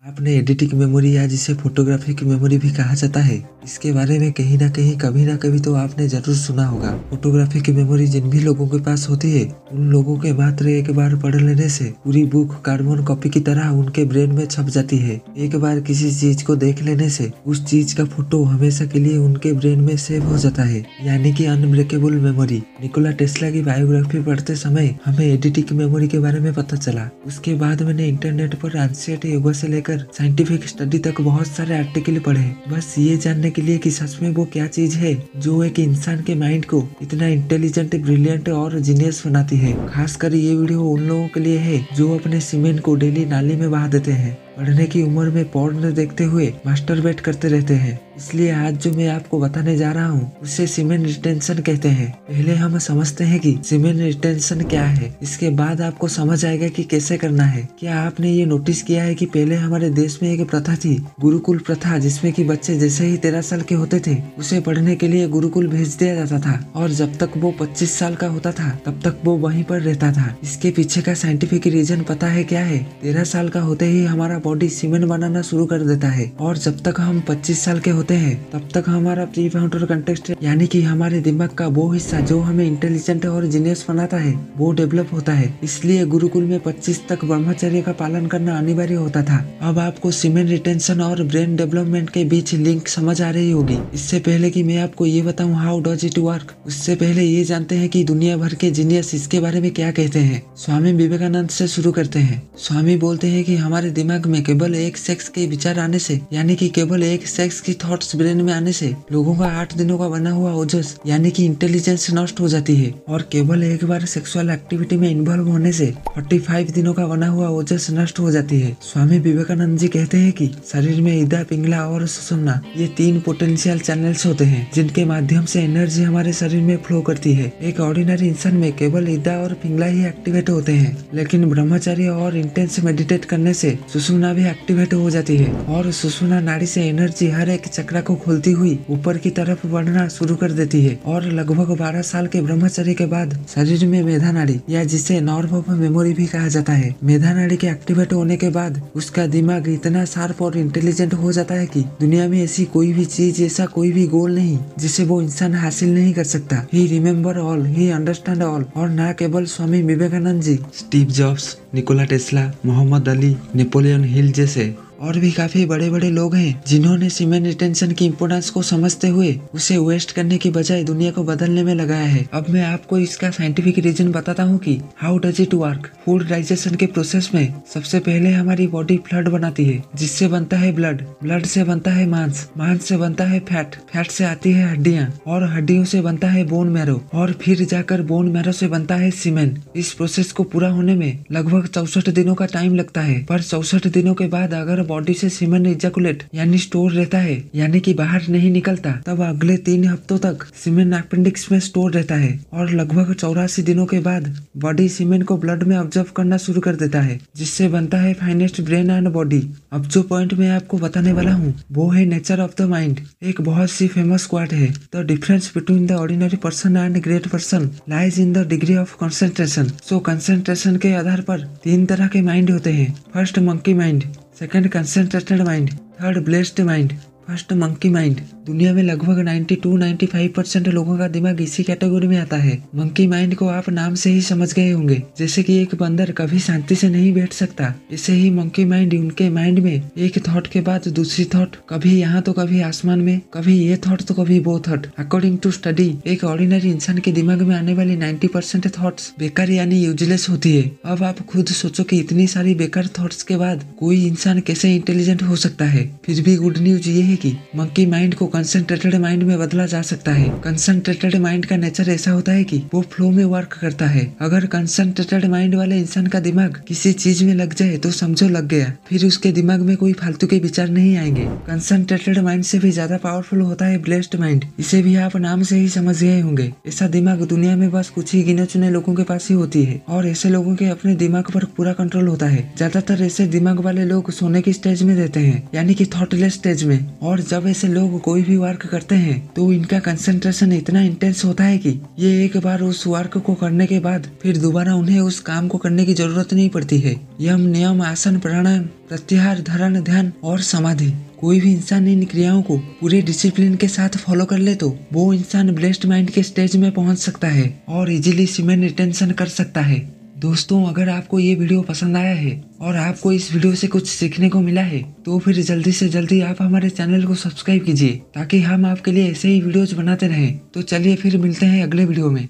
आपने editing memory या जिसे फोटोग्राफी की मेमोरी भी कहा जाता है, इसके बारे में कहीं ना कहीं कभी ना कभी तो आपने जरूर सुना होगा। फोटोग्राफी की मेमोरी जिन भी लोगों के पास होती है, उन लोगों के मात्र एक बार पढ़ लेने से पूरी बुक कार्बन कॉपी की तरह उनके ब्रेन में छप जाती है। एक बार किसी चीज को देख लेने से उस चीज का फोटो हमेशा के लिए उनके ब्रेन में सेव हो जाता है, यानी कि अनब्रेकेबल मेमोरी। निकोला टेस्ला की बायोग्राफी पढ़ते समय हमें एडिटिंग मेमोरी के बारे में पता चला। उसके बाद मैंने इंटरनेट पर एंशिएंट योगा से लेकर साइंटिफिक स्टडी तक बहुत सारे आर्टिकल पढ़े, बस ये जानने के लिए कि सच में वो क्या चीज है जो एक इंसान के माइंड को इतना इंटेलिजेंट, ब्रिलियंट और जीनियस बनाती है। खासकर ये वीडियो उन लोगों के लिए है जो अपने सीमेंट को डेली नाली में बहा देते हैं, पढ़ने की उम्र में पॉर्न देखते हुए मास्टरबेट करते रहते हैं। इसलिए आज जो मैं आपको बताने जा रहा हूँ उसे सीमेन रिटेंशन कहते हैं। पहले हम समझते हैं कि सीमेन रिटेंशन क्या है, इसके बाद आपको समझ आएगा कि कैसे करना है। क्या आपने ये नोटिस किया है कि पहले हमारे देश में एक प्रथा थी, गुरुकुल प्रथा, जिसमें कि बच्चे जैसे ही 13 साल के होते थे उसे पढ़ने के लिए गुरुकुल भेज दिया जाता था और जब तक वो 25 साल का होता था तब तक वो वहीं पर रहता था। इसके पीछे का साइंटिफिक रीजन पता है क्या है? 13 साल का होते ही हमारा बॉडी सीमेंट बनाना शुरू कर देता है और जब तक हम 25 साल के होते हैं तब तक हमारा प्री फ्रंटल कॉर्टेक्स यानी कि हमारे दिमाग का वो हिस्सा जो हमें इंटेलिजेंट और जीनियस बनाता है वो डेवलप होता है। इसलिए गुरुकुल में 25 तक ब्रह्मचर्य का पालन करना अनिवार्य होता था। अब आपको सीमेंट रिटेंशन और ब्रेन डेवलपमेंट के बीच लिंक समझ आ रही होगी। इससे पहले कि मैं आपको ये बताऊं हाउ डज इट वर्क, उससे पहले ये जानते हैं कि दुनिया भर के जीनियस इसके बारे में क्या कहते हैं। स्वामी विवेकानंद से शुरू करते हैं। स्वामी बोलते हैं कि हमारे दिमाग में केवल एक सेक्स के विचार आने से, यानी कि केवल एक सेक्स की थॉट्स ब्रेन में आने से लोगों का 8 दिनों का बना हुआ ओजस यानी कि इंटेलिजेंस नष्ट हो जाती है और केवल एक बार सेक्सुअल एक्टिविटी में इन्वॉल्व होने से 45 दिनों का बना हुआ ओजस नष्ट हो जाती है। स्वामी विवेकानंद जी कहते हैं कि शरीर में इदा, पिंगला और सुषुम्ना ये 3 पोटेंशियल चैनल्स होते हैं जिनके माध्यम से एनर्जी हमारे शरीर में फ्लो करती है। एक ऑर्डिनरी इंसान में केवल इदा और पिंगला ही एक्टिवेट होते हैं, लेकिन ब्रह्मचर्य और इंटेंस मेडिटेट करने से सुषुम्ना भी एक्टिवेट हो जाती है और सुषुम्ना नाड़ी से एनर्जी हर एक चक्र को खोलती हुई ऊपर की तरफ बढ़ना शुरू कर देती है। और लगभग 12 साल के ब्रह्मचर्य के बाद शरीर में मेधा नाड़ी या जिसे नर्व ऑफ मेमोरी भी कहा जाता है, मेधा नाड़ी के एक्टिवेट होने के बाद उसका दिमाग इतना शार्प और इंटेलिजेंट हो जाता है कि दुनिया में ऐसी कोई भी चीज, ऐसा कोई भी गोल नहीं जिसे वो इंसान हासिल नहीं कर सकता। He remember all, he understand all. और न केवल Swami Vivekananda ji, Steve Jobs, Nikola Tesla, Muhammad Ali, Napoleon Hill जैसे और भी काफी बड़े बड़े लोग हैं जिन्होंने सीमेंट रिटेंशन की इम्पोर्टेंस को समझते हुए उसे वेस्ट करने की बजाय दुनिया को बदलने में लगाया है। अब मैं आपको इसका साइंटिफिक रीजन बताता हूँ कि how does it work. Food digestion के प्रोसेस में सबसे पहले हमारी बॉडी फ्लड बनाती है जिससे बनता है ब्लड, ब्लड से बनता है मांस, मांस से बनता है फैट, फैट से आती है हड्डियाँ और हड्डियों से बनता है बोन मैरो और फिर जाकर बोन मैरो से बनता है सीमेंट। इस प्रोसेस को पूरा होने में लगभग 64 दिनों का टाइम लगता है, पर 64 दिनों के बाद अगर बॉडी से सीमेंट इजैकुलेट यानी स्टोर रहता है, यानी कि बाहर नहीं निकलता, तब अगले 3 हफ्तों तक सीमेंट अपेंडिक्स में स्टोर रहता है और लगभग 84 दिनों के बाद बॉडी सीमेंट को ब्लड में ऑब्जर्व करना शुरू कर देता है जिससे बनता है फाइनेस्ट ब्रेन एंड बॉडी। अब जो पॉइंट मैं आपको बताने वाला हूँ वो है नेचर ऑफ द माइंड। एक बहुत सी फेमस क्वाट है, the difference between the ordinary person and great person lies in the degree of concentration. So concentration के आधार पर 3 तरह के माइंड होते हैं। First monkey mind, second concentrated mind, third blessed mind. First monkey mind. दुनिया में लगभग 92-95% लोगों का दिमाग इसी कैटेगरी में आता है। मंकी माइंड को आप नाम से ही समझ गए होंगे, जैसे कि एक बंदर कभी शांति से नहीं बैठ सकता, ऐसे ही मंकी माइंड उनके माइंड में एक थॉट के बाद दूसरी थॉट, कभी यहाँ तो कभी आसमान में, कभी ये थॉट तो कभी वो थॉट। अकॉर्डिंग टू स्टडी एक ऑर्डिनरी इंसान के दिमाग में आने वाली 90% थॉट्स बेकार यानी यूजलेस होती है। अब आप खुद सोचो कि इतनी सारी बेकार थॉट्स के बाद कोई इंसान कैसे इंटेलिजेंट हो सकता है। फिर भी गुड न्यूज ये है कि मंकी माइंड को कंसंट्रेटेड माइंड में बदला जा सकता है। कंसंट्रेटेड माइंड का नेचर ऐसा होता है कि वो फ्लो में वर्क करता है। अगर कंसंट्रेटेड माइंड वाले इंसान का दिमाग किसी चीज में लग जाए तो समझो लग गया, फिर उसके दिमाग में कोई फालतू के विचार नहीं आएंगे। कंसंट्रेटेड माइंड से भी ज्यादा पावरफुल होता है ब्लेस्ड माइंड। इसे भी आप नाम से ही समझ गए होंगे। ऐसा दिमाग दुनिया में बस कुछ ही गिने चुने लोगों के पास ही होती है और ऐसे लोगों के अपने दिमाग पर पूरा कंट्रोल होता है। ज्यादातर ऐसे दिमाग वाले लोग सोने की स्टेज में रहते हैं, यानी कि थॉटलेस स्टेज में। और जब ऐसे लोग कोई भी वर्क करते हैं तो इनका कंसंट्रेशन इतना इंटेंस होता है कि ये एक बार उस वर्क को करने के बाद फिर दोबारा उन्हें उस काम को करने की जरूरत नहीं पड़ती है। यम, नियम, आसन, प्राणायाम, प्रत्याहार, धारण, ध्यान और समाधि, कोई भी इंसान इन क्रियाओं को पूरे डिसिप्लिन के साथ फॉलो कर ले तो वो इंसान ब्लेस्ड माइंड के स्टेज में पहुंच सकता है और इजीली सीमेंट रिटेंशन कर सकता है। दोस्तों, अगर आपको ये वीडियो पसंद आया है और आपको इस वीडियो से कुछ सीखने को मिला है तो फिर जल्दी से जल्दी आप हमारे चैनल को सब्सक्राइब कीजिए ताकि हम आपके लिए ऐसे ही वीडियोज बनाते रहें। तो चलिए फिर मिलते हैं अगले वीडियो में।